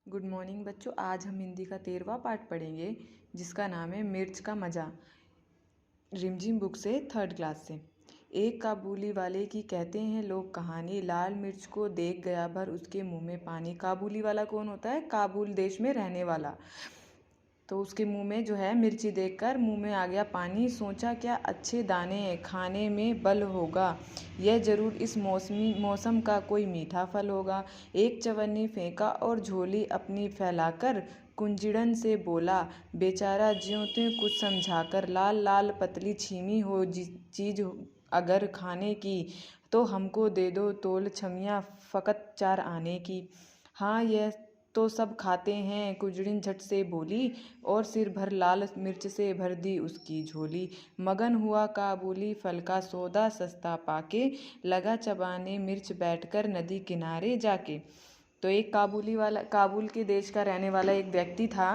Good morning बच्चों। आज हम हिंदी का 13वां पाठ पढ़ेंगे जिसका नाम है मिर्च का मज़ा। रिमझिम बुक से 3rd क्लास से। एक काबुली वाले की कहते हैं लोग कहानी, लाल मिर्च को देख गया भर उसके मुंह में पानी। काबुली वाला कौन होता है? काबुल देश में रहने वाला। तो उसके मुंह में जो है मिर्ची देखकर मुंह में आ गया पानी। सोचा क्या अच्छे दाने खाने में बल होगा, यह जरूर इस मौसम का कोई मीठा फल होगा। एक चवन्नी फेंका और झोली अपनी फैलाकर कुंजिड़न से बोला, बेचारा ज्यों त्यों कुछ समझाकर, लाल लाल पतली छीमी हो चीज अगर खाने की, तो हमको दे दो तोल छमिया फ़कत 4 आने की। हाँ यह तो सब खाते हैं, कुंजड़िन झट से बोली और सिर भर लाल मिर्च से भर दी उसकी झोली। मगन हुआ काबुली फल का सौदा सस्ता पाके, लगा चबाने मिर्च बैठकर नदी किनारे जाके। तो एक काबुल के देश का रहने वाला एक व्यक्ति था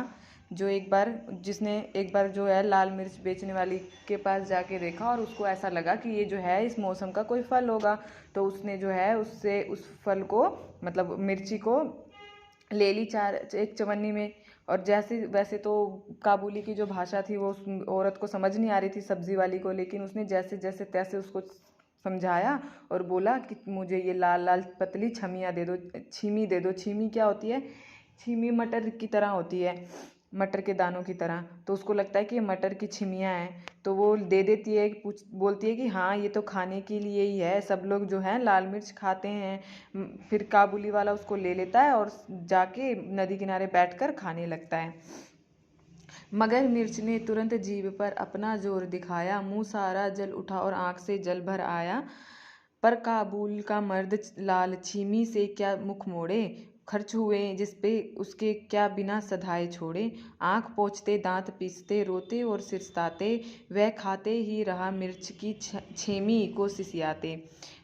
जिसने एक बार जो है लाल मिर्च बेचने वाली के पास जाके देखा और उसको ऐसा लगा कि ये जो है इस मौसम का कोई फल होगा। तो उसने जो है उससे उस फल को मतलब मिर्ची को ले ली एक चवन्नी में। और जैसे वैसे तो काबुली की जो भाषा थी वो उस औरत को समझ नहीं आ रही थी सब्जी वाली को, लेकिन उसने जैसे जैसे तैसे उसको समझाया और बोला कि मुझे ये लाल लाल पतली छमियाँ दे दो, छीमी दे दो। छीमी क्या होती है? छीमी मटर की तरह होती है, मटर के दानों की तरह। तो उसको लगता है कि ये मटर की छिमियाँ हैं, तो वो दे देती है, बोलती है कि हाँ ये तो खाने के लिए ही है, सब लोग जो है लाल मिर्च खाते हैं। फिर काबुली वाला उसको ले लेता है और जाके नदी किनारे बैठकर खाने लगता है। मगर मिर्च ने तुरंत जीभ पर अपना जोर दिखाया, मुंह सारा जल उठा और आंख से जल भर आया। पर काबुल का मर्द लाल छीमी से क्या मुख मोड़े, खर्च हुए जिसपे उसके क्या बिना सधाए छोड़े। आंख पोंछते दांत पीसते रोते और सिरसाते, वह खाते ही रहा मिर्च की छेमी को सिसियाते।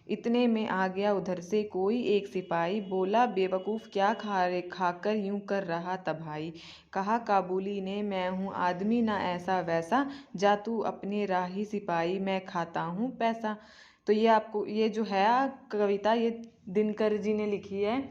इतने में आ गया उधर से कोई एक सिपाही, बोला बेवकूफ़ क्या खाकर यूं कर रहा तबाही। कहा काबुली ने, मैं हूँ आदमी ना ऐसा वैसा, जा तू अपने राही सिपाही, मैं खाता हूँ पैसा। तो ये आपको ये जो है कविता ये दिनकर जी ने लिखी है,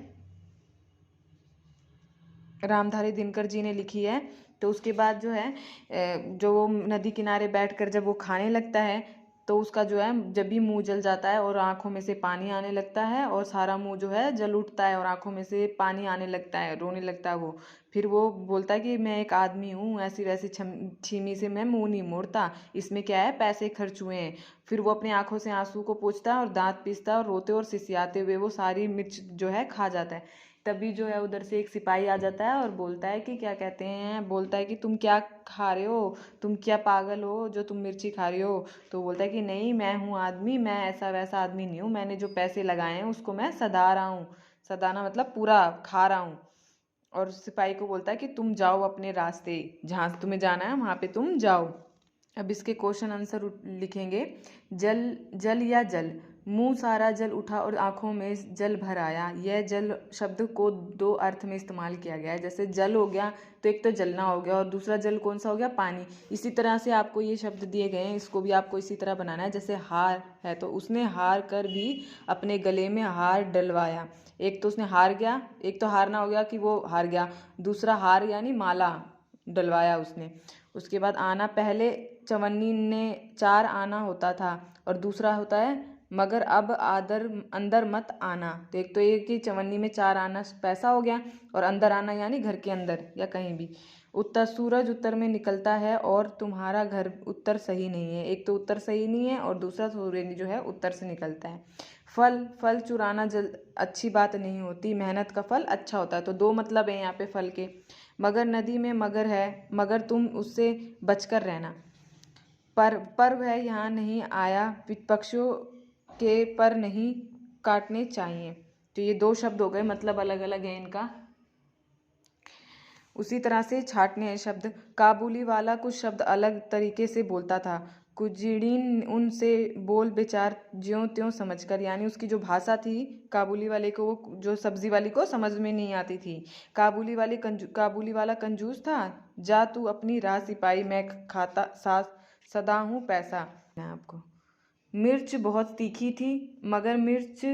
रामधारी दिनकर जी ने लिखी है। तो उसके बाद जो है जो वो नदी किनारे बैठकर जब वो खाने लगता है तो उसका जो है जब भी मुंह जल जाता है और आंखों में से पानी आने लगता है और सारा मुंह जो है जल उठता है और आंखों में से पानी आने लगता है, रोने लगता है वो। फिर वो बोलता है कि मैं एक आदमी हूँ, ऐसी वैसी छीमी से मैं मुंह नहीं मोड़ता, इसमें क्या है पैसे खर्च हुए हैं। फिर वो अपनी आंखों से आंसू को पोंछता है और दांत पीसता है और रोते और सिसियाते हुए वो सारी मिर्च जो है खा जाता है। तभी जो है उधर से एक सिपाही आ जाता है और बोलता है कि क्या कहते हैं, बोलता है कि तुम क्या खा रहे हो, तुम क्या पागल हो जो तुम मिर्ची खा रहे हो। तो बोलता है कि नहीं मैं हूँ आदमी, मैं ऐसा वैसा आदमी नहीं हूँ, मैंने जो पैसे लगाए हैं उसको मैं सदा रहा हूँ। सदाना मतलब पूरा खा रहा हूँ। और सिपाही को बोलता है कि तुम जाओ अपने रास्ते, जहाँ तुम्हें जाना है वहाँ पे तुम जाओ। अब इसके क्वेश्चन आंसर लिखेंगे। जल जल या जल, मुंह सारा जल उठा और आंखों में जल भर आया। यह जल शब्द को 2 अर्थ में इस्तेमाल किया गया है। जैसे जल हो गया तो एक तो जलना हो गया और दूसरा जल कौन सा हो गया? पानी। इसी तरह से आपको ये शब्द दिए गए हैं, इसको भी आपको इसी तरह बनाना है। जैसे हार है तो उसने हार कर भी अपने गले में हार डलवाया। एक तो उसने हार गया, एक तो हारना हो गया कि वो हार गया, दूसरा हार यानी माला डलवाया उसने। उसके बाद आना, पहले चवन्नी ने 4 आना होता था और दूसरा होता है मगर अब आदर अंदर मत आना। तो एक तो ये कि चवन्नी में 4 आना पैसा हो गया और अंदर आना यानी घर के अंदर या कहीं भी। उत्तर, सूरज उत्तर में निकलता है और तुम्हारा घर उत्तर सही नहीं है। एक तो उत्तर सही नहीं है और दूसरा सूर्य जो है उत्तर से निकलता है। फल, फल चुराना अच्छी बात नहीं होती, मेहनत का फल अच्छा होता है। तो 2 मतलब है यहाँ पे फल के। मगर नदी में मगर है, मगर तुम उससे बचकर रहना। पर वह यहाँ नहीं आया, पक्षियों के पर नहीं काटने चाहिए। तो ये 2 शब्द हो गए, मतलब अलग अलग है इनका। उसी तरह से छाटने हैं शब्द। काबुली वाला कुछ शब्द अलग तरीके से बोलता था, कुजिड़िन उनसे बोल बेचार ज्यों त्यों समझकर, यानी उसकी जो भाषा थी काबुली वाले को, वो जो सब्जी वाली को समझ में नहीं आती थी। काबुली वाला कंजूस था, जा तू अपनी राह सिपाही, मैं खाता सदा हूँ पैसा। मैं आपको मिर्च बहुत तीखी थी, मगर मिर्च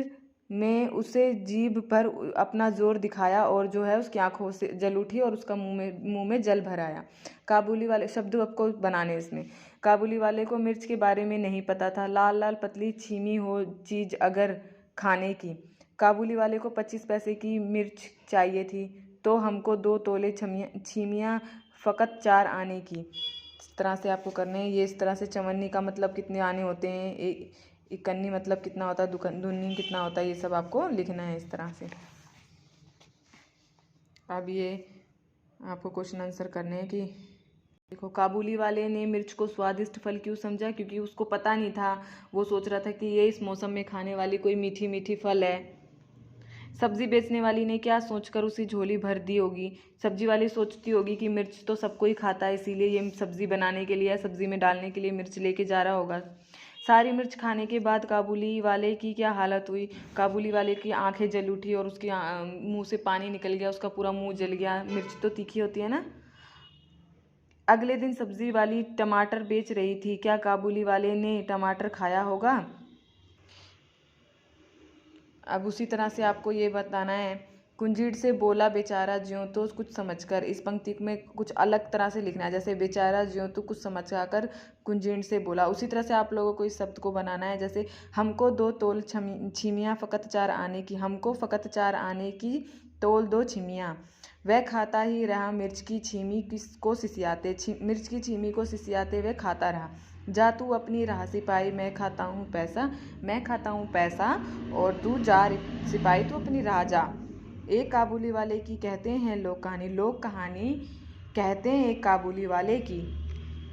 में उसे जीभ पर अपना जोर दिखाया और जो है उसकी आंखों से जल उठी और उसका मुंह में जल भर आया। काबुली वाले शब्द आपको बनाने इसमें। काबुली वाले को मिर्च के बारे में नहीं पता था। लाल लाल पतली छीमी हो चीज अगर खाने की। काबुली वाले को 25 पैसे की मिर्च चाहिए थी तो हमको 2 तोले छीमियाँ फ़कत 4 आने की। इस तरह से आपको करने हैं। ये इस तरह से चवन्नी का मतलब कितने आने होते हैं, इकन्नी मतलब कितना होता है, दुन्नी कितना होता है, ये सब आपको लिखना है इस तरह से। अब ये आपको क्वेश्चन आंसर करने हैं कि देखो, काबुली वाले ने मिर्च को स्वादिष्ट फल क्यों समझा? क्योंकि उसको पता नहीं था, वो सोच रहा था कि ये इस मौसम में खाने वाली कोई मीठी मीठी फल है। सब्जी बेचने वाली ने क्या सोचकर उसी झोली भर दी होगी? सब्जी वाली सोचती होगी कि मिर्च तो सबको ही खाता है, इसीलिए ये सब्जी बनाने के लिए, सब्जी में डालने के लिए मिर्च लेके जा रहा होगा। सारी मिर्च खाने के बाद काबुली वाले की क्या हालत हुई? काबुली वाले की आंखें जल उठी और उसके मुंह से पानी निकल गया, उसका पूरा मुंह जल गया। मिर्च तो तीखी होती है ना। अगले दिन सब्जी वाली टमाटर बेच रही थी, क्या काबुली वाले ने टमाटर खाया होगा? अब उसी तरह से आपको ये बताना है, कुंजीर से बोला बेचारा ज्यों तो कुछ समझकर। इस पंक्ति में कुछ अलग तरह से लिखना है, जैसे बेचारा ज्यों तो कुछ समझ कर कुंजीर से बोला। उसी तरह से आप लोगों को इस शब्द को बनाना है, जैसे हमको 2 तोल छीमियाँ फ़कत 4 आने की। हमको फ़कत 4 आने की, तोल 2 छीमियाँ। वह खाता ही रहा मिर्च की छीमी को सिसियाते, मिर्च की छीमी को सिसियाते वह खाता रहा। जा तू अपनी राह सिपाही, मैं खाता हूँ पैसा, मैं खाता हूँ पैसा, और तू जा सिपाही, तू अपनी राह जा। एक काबुली वाले की कहते हैं लोक कहानी। लोक कहानी कहते हैं एक काबुली वाले की।